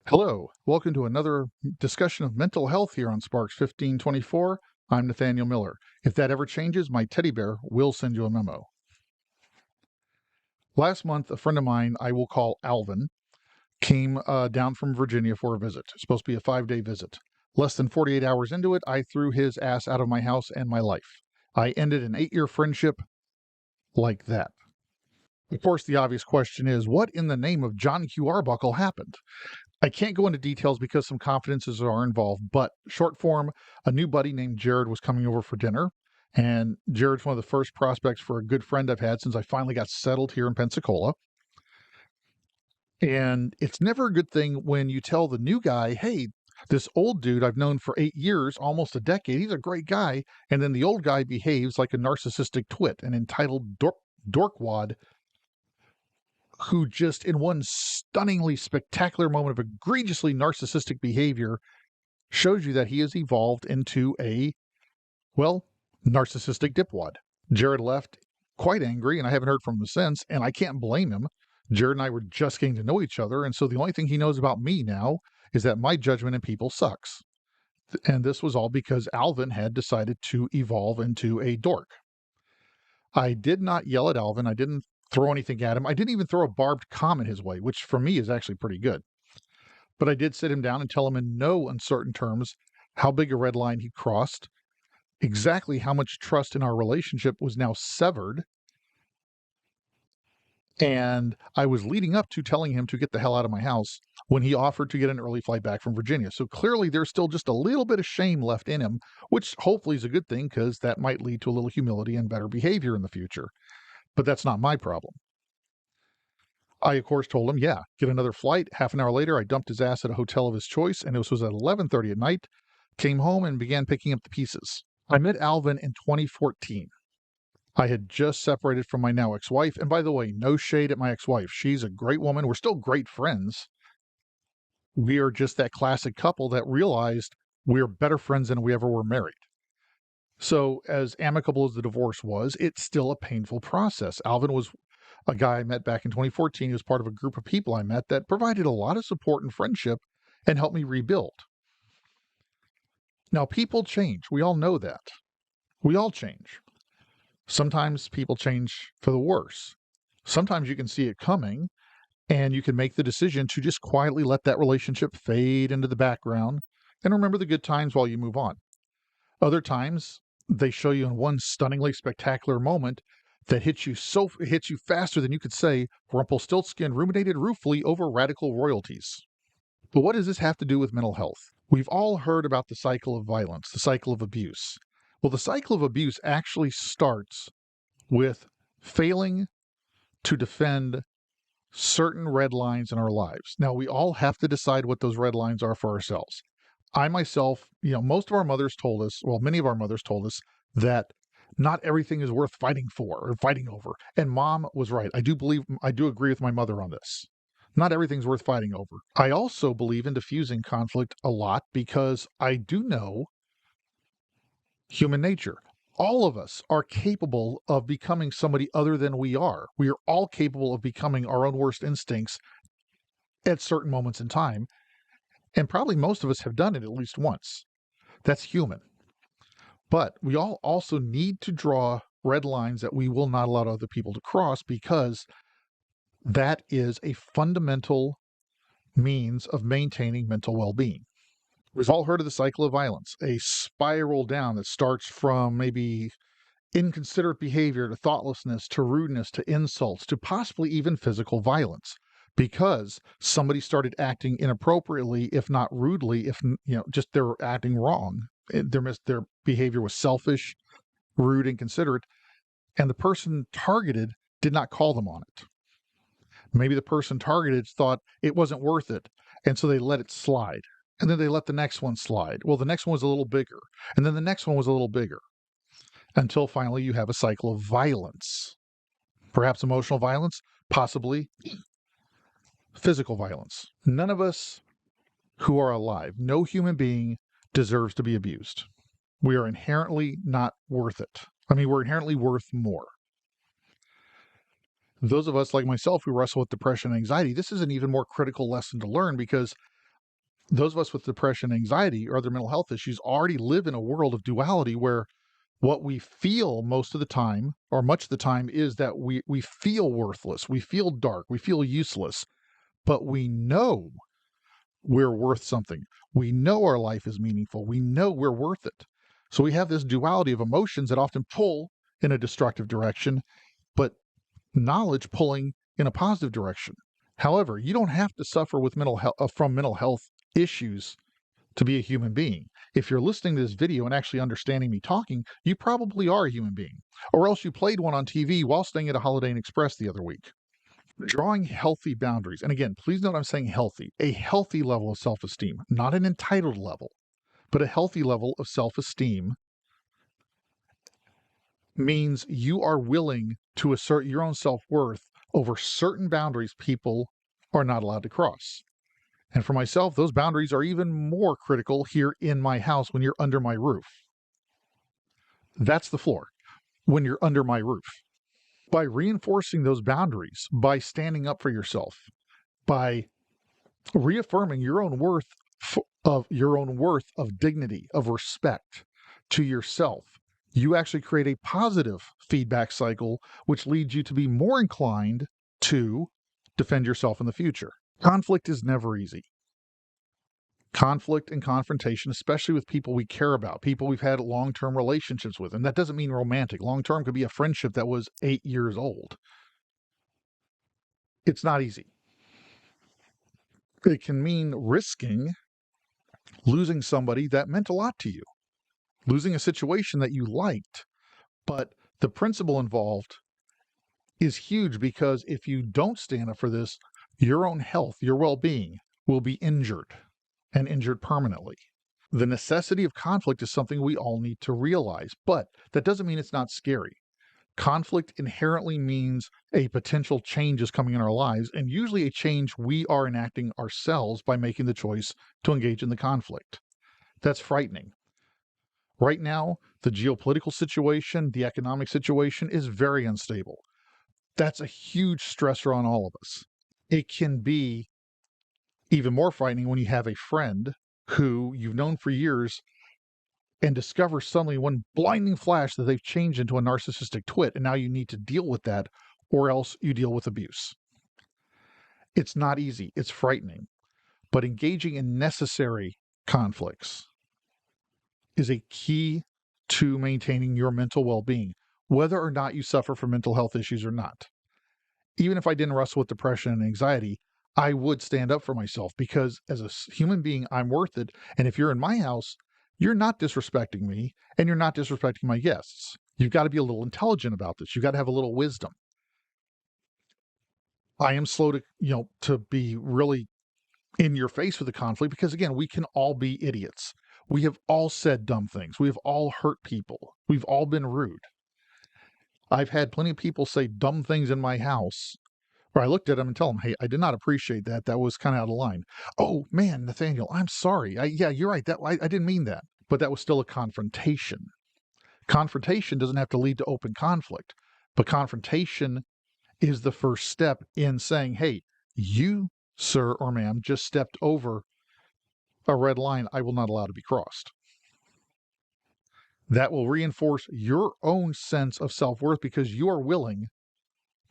Hello, welcome to another discussion of mental health here on Sparks 1524. I'm Nathaniel Miller. If that ever changes, my teddy bear will send you a memo. Last month, a friend of mine, I will call Alvin, came down from Virginia for a visit. It's supposed to be a 5-day visit. Less than 48 hours into it, I threw his ass out of my house and my life. I ended an 8-year friendship like that. Of course, the obvious question is, what in the name of John Q. Arbuckle happened? I can't go into details because some confidences are involved, but short form, a new buddy named Jared was coming over for dinner. And Jared's one of the first prospects for a good friend I've had since I finally got settled here in Pensacola. And it's never a good thing when you tell the new guy, hey, this old dude I've known for 8 years, almost a decade, he's a great guy. And then the old guy behaves like a narcissistic twit, an entitled dorkwad who just in one stunningly spectacular moment of egregiously narcissistic behavior shows you that he has evolved into a, well, narcissistic dipwad. Jared left quite angry, and I haven't heard from him since, and I can't blame him. Jared and I were just getting to know each other, and so the only thing he knows about me now is that my judgment in people sucks. And this was all because Alvin had decided to evolve into a dork. I did not yell at Alvin. I didn't throw anything at him. I didn't even throw a barbed comment his way, which for me is actually pretty good. But I did sit him down and tell him in no uncertain terms how big a red line he crossed, exactly how much trust in our relationship was now severed. And I was leading up to telling him to get the hell out of my house when he offered to get an early flight back from Virginia. So clearly there's still just a little bit of shame left in him, which hopefully is a good thing because that might lead to a little humility and better behavior in the future. But that's not my problem. I, of course, told him, yeah, get another flight. Half an hour later, I dumped his ass at a hotel of his choice, and this was at 11:30 at night, came home and began picking up the pieces. I met Alvin in 2014. I had just separated from my now ex-wife, and by the way, no shade at my ex-wife. She's a great woman. We're still great friends. We are just that classic couple that realized we're better friends than we ever were married. So as amicable as the divorce was, it's still a painful process. Alvin was a guy I met back in 2014. He was part of a group of people I met that provided a lot of support and friendship and helped me rebuild. Now, people change. We all know that. We all change. Sometimes people change for the worse. Sometimes you can see it coming and you can make the decision to just quietly let that relationship fade into the background and remember the good times while you move on. Other times, they show you in one stunningly spectacular moment that hits you faster than you could say Rumpelstiltskin ruminated ruefully over radical royalties. But what does this have to do with mental health? We've all heard about the cycle of violence, the cycle of abuse. Well, the cycle of abuse actually starts with failing to defend certain red lines in our lives. Now, we all have to decide what those red lines are for ourselves. I myself, most of our mothers told us, well, many of our mothers told us that not everything is worth fighting for or fighting over. And mom was right. I do agree with my mother on this. Not everything's worth fighting over. I also believe in diffusing conflict a lot because I do know human nature. All of us are capable of becoming somebody other than we are. We are all capable of becoming our own worst instincts at certain moments in time. And probably most of us have done it at least once. That's human. But we all also need to draw red lines that we will not allow other people to cross because that is a fundamental means of maintaining mental well-being. We've all heard of the cycle of violence, a spiral down that starts from maybe inconsiderate behavior to thoughtlessness to rudeness to insults to possibly even physical violence because somebody started acting inappropriately, if not rudely, if just they were acting wrong. Their behavior was selfish, rude, inconsiderate, and the person targeted did not call them on it. Maybe the person targeted thought it wasn't worth it, and so they let it slide. And then they let the next one slide. Well, the next one was a little bigger, and then the next one was a little bigger, until finally you have a cycle of violence. Perhaps emotional violence, possibly physical violence. None of us who are alive, no human being deserves to be abused. We are inherently not worth it. We're inherently worth more. Those of us like myself who wrestle with depression and anxiety, this is an even more critical lesson to learn because those of us with depression, anxiety, or other mental health issues already live in a world of duality where what we feel most of the time, or much of the time, is that we feel worthless, we feel dark, we feel useless, but we know we're worth something. We know our life is meaningful. We know we're worth it. So we have this duality of emotions that often pull in a destructive direction, but knowledge pulling in a positive direction. However, you don't have to suffer with from mental health issues to be a human being. If you're listening to this video and actually understanding me talking, you probably are a human being, or else you played one on TV while staying at a Holiday Inn Express the other week. Drawing healthy boundaries, and again, please note I'm saying healthy, a healthy level of self-esteem, not an entitled level, but a healthy level of self-esteem means you are willing to assert your own self-worth over certain boundaries people are not allowed to cross. And for myself, those boundaries are even more critical here in my house when you're under my roof. That's the floor, when you're under my roof. By reinforcing those boundaries, by standing up for yourself, by reaffirming your own worth of dignity, of respect to yourself, you actually create a positive feedback cycle, which leads you to be more inclined to defend yourself in the future. Conflict is never easy. Conflict and confrontation, especially with people we care about, people we've had long-term relationships with, and that doesn't mean romantic. Long-term could be a friendship that was 8 years old. It's not easy. It can mean risking losing somebody that meant a lot to you, losing a situation that you liked. But the principle involved is huge, because if you don't stand up for this, your own health, your well-being will be injured, and injured permanently. The necessity of conflict is something we all need to realize, but that doesn't mean it's not scary. Conflict inherently means a potential change is coming in our lives, and usually a change we are enacting ourselves by making the choice to engage in the conflict. That's frightening. Right now, the geopolitical situation, the economic situation is very unstable. That's a huge stressor on all of us. It can be even more frightening when you have a friend who you've known for years and discover suddenly one blinding flash that they've changed into a narcissistic twit, and now you need to deal with that, or else you deal with abuse. It's not easy. It's frightening. But engaging in necessary conflicts is a key to maintaining your mental well-being, whether or not you suffer from mental health issues or not. Even if I didn't wrestle with depression and anxiety, I would stand up for myself, because as a human being, I'm worth it. And if you're in my house, you're not disrespecting me, and you're not disrespecting my guests. You've got to be a little intelligent about this. You've got to have a little wisdom. I am slow to be really in your face with the conflict, because again, we can all be idiots. We have all said dumb things. We have all hurt people. We've all been rude. I've had plenty of people say dumb things in my house, where I looked at them and tell them, hey, I did not appreciate that. That was kind of out of line. Oh, man, Nathaniel, I'm sorry. Yeah, you're right. I didn't mean that. But that was still a confrontation. Confrontation doesn't have to lead to open conflict, but confrontation is the first step in saying, hey, you, sir or ma'am, just stepped over a red line I will not allow to be crossed. That will reinforce your own sense of self-worth, because you are willing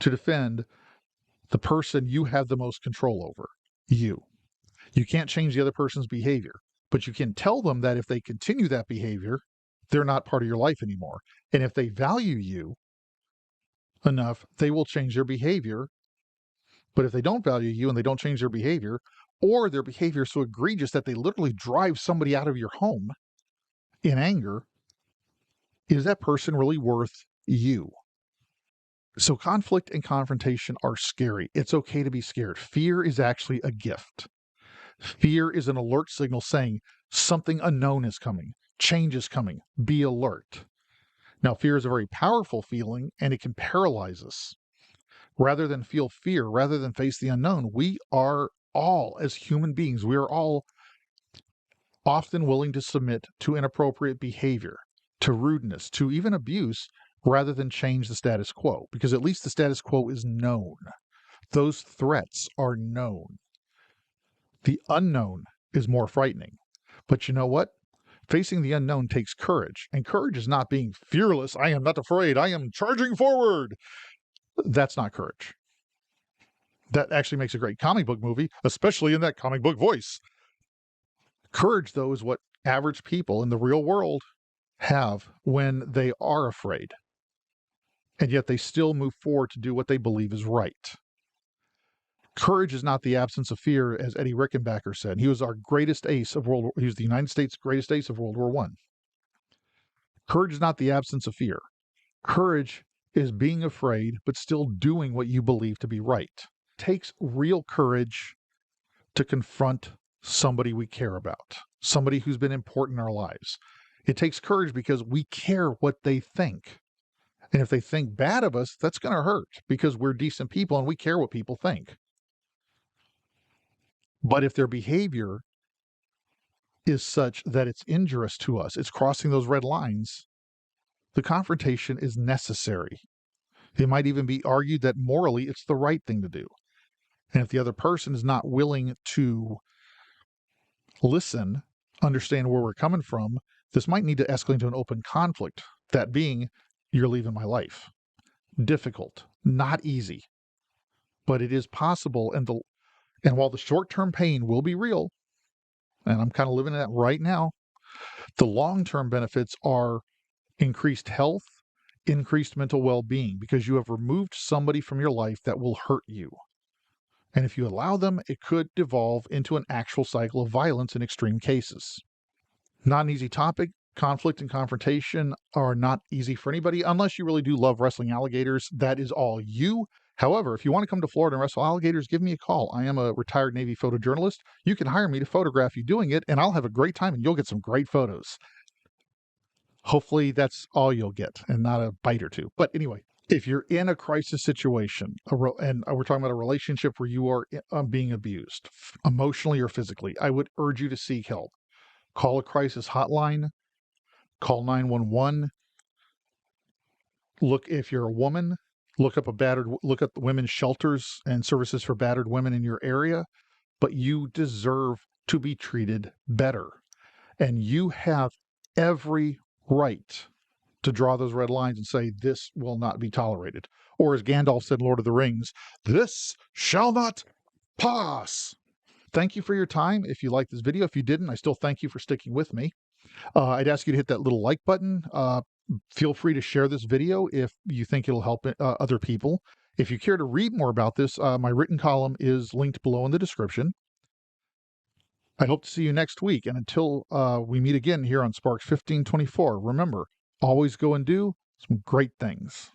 to defend the person you have the most control over, you. You can't change the other person's behavior, but you can tell them that if they continue that behavior, they're not part of your life anymore. And if they value you enough, they will change their behavior. But if they don't value you and they don't change their behavior, or their behavior is so egregious that they literally drive somebody out of your home in anger, is that person really worth you? So conflict and confrontation are scary. It's okay to be scared. Fear is actually a gift. Fear is an alert signal saying something unknown is coming, change is coming, be alert. Now, fear is a very powerful feeling, and it can paralyze us. Rather than feel fear, rather than face the unknown, we are all, as human beings, we are all often willing to submit to inappropriate behavior, to rudeness, to even abuse, rather than change the status quo, because at least the status quo is known. Those threats are known. The unknown is more frightening. But you know what? Facing the unknown takes courage, and courage is not being fearless. I am not afraid. I am charging forward. That's not courage. That actually makes a great comic book movie, especially in that comic book voice. Courage, though, is what average people in the real world have when they are afraid, and yet they still move forward to do what they believe is right. Courage is not the absence of fear, as Eddie Rickenbacker said. He was our greatest ace of World War. He was the United States' greatest ace of World War I. Courage is not the absence of fear. Courage is being afraid, but still doing what you believe to be right. It takes real courage to confront somebody we care about, somebody who's been important in our lives. It takes courage because we care what they think. And if they think bad of us, that's going to hurt because we're decent people and we care what people think. But if their behavior is such that it's injurious to us, it's crossing those red lines, the confrontation is necessary. It might even be argued that morally it's the right thing to do. And if the other person is not willing to listen, understand where we're coming from, this might need to escalate into an open conflict. That being, you're leaving my life. Difficult, not easy, but it is possible. And while the short-term pain will be real, and I'm kind of living that right now, the long-term benefits are increased health, increased mental well-being, because you have removed somebody from your life that will hurt you. And if you allow them, it could devolve into an actual cycle of violence in extreme cases. Not an easy topic. Conflict and confrontation are not easy for anybody unless you really do love wrestling alligators. That is all you. However, if you want to come to Florida and wrestle alligators, give me a call. I am a retired Navy photojournalist. You can hire me to photograph you doing it, and I'll have a great time, and you'll get some great photos. Hopefully that's all you'll get and not a bite or two. But anyway, if you're in a crisis situation, and we're talking about a relationship where you are being abused, emotionally or physically, I would urge you to seek help. Call a crisis hotline. Call 911. Look, if you're a woman, look at the women's shelters and services for battered women in your area. But you deserve to be treated better. And you have every right to draw those red lines and say, this will not be tolerated. Or as Gandalf said in Lord of the Rings, this shall not pass. Thank you for your time. If you liked this video, if you didn't, I still thank you for sticking with me. I'd ask you to hit that little like button. Feel free to share this video if you think it'll help other people. If you care to read more about this, my written column is linked below in the description. I hope to see you next week. And until we meet again here on Sparks 1524, remember, always go and do some great things.